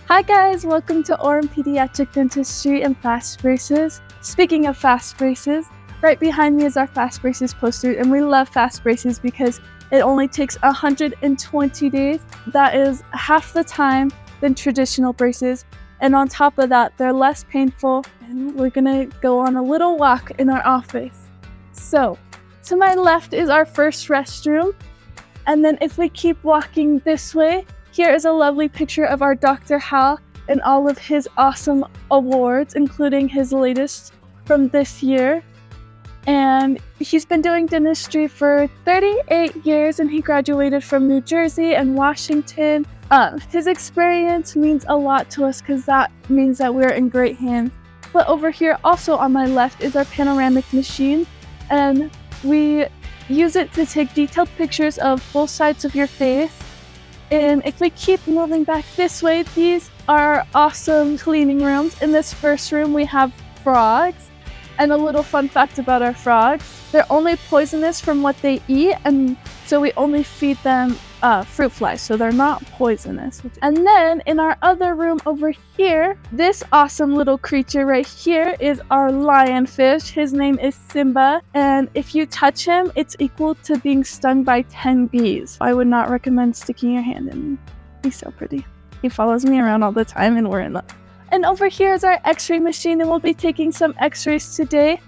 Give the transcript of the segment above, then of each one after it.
Hi guys, welcome to Orem Pediatric Dentistry and Fastbraces. Speaking of Fastbraces, right behind me is our Fastbraces poster, and we love Fastbraces because it only takes 120 days. That is half the time than traditional braces, and on top of that, they're less painful, and we're gonna go on a little walk in our office. So, to my left is our first restroom, and then if we keep walking this way, here is a lovely picture of our Dr. Hal and all of his awesome awards, including his latest from this year. And he's been doing dentistry for 38 years, and he graduated from New Jersey and Washington. His experience means a lot to us because that means that we're in great hands. But over here, also on my left, is our panoramic machine, and we use it to take detailed pictures of both sides of your face. And if we keep moving back this way, these are awesome cleaning rooms. In this first room, we have frogs. And a little fun fact about our frogs, they're only poisonous from what they eat, and so we only feed them fruit flies, so they're not poisonous. And then in our other room over here, this awesome little creature right here is our lionfish. His name is Simba, and if you touch him, it's equal to being stung by 10 bees. I would not recommend sticking your hand in him. He's so pretty. He follows me around all the time, and we're in love. And over here is our x-ray machine, and we'll be taking some x-rays today.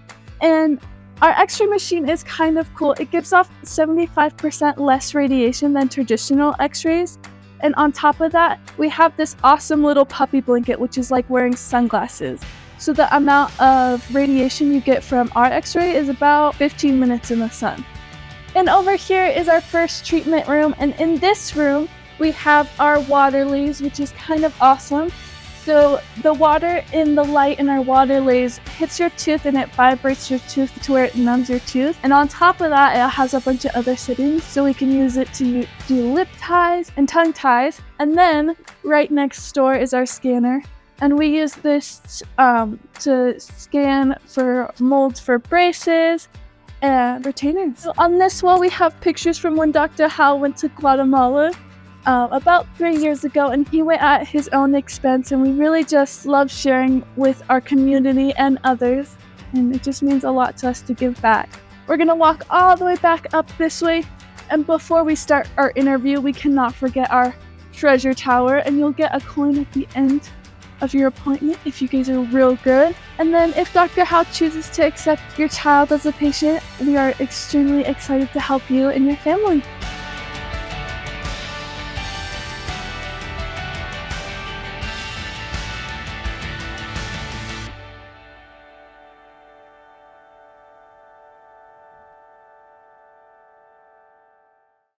And our x-ray machine is kind of cool. It gives off 75% less radiation than traditional x-rays. And on top of that, we have this awesome little puppy blanket, which is like wearing sunglasses. So the amount of radiation you get from our x-ray is about 15 minutes in the sun. And over here is our first treatment room. And in this room, we have our water leads, which is kind of awesome. So the water in the light in our water lays hits your tooth, and it vibrates your tooth to where it numbs your tooth. And on top of that, it has a bunch of other settings, so we can use it to do lip ties and tongue ties. And then right next door is our scanner, and we use this to scan for molds for braces and retainers. So on this wall, we have pictures from when Dr. Hal went to Guatemala about 3 years ago, and he went at his own expense, and we really just love sharing with our community and others, and it just means a lot to us to give back. We're gonna walk all the way back up this way, and before we start our interview, we cannot forget our treasure tower, and you'll get a coin at the end of your appointment if you guys are real good. And then if Dr. Hal chooses to accept your child as a patient, we are extremely excited to help you and your family.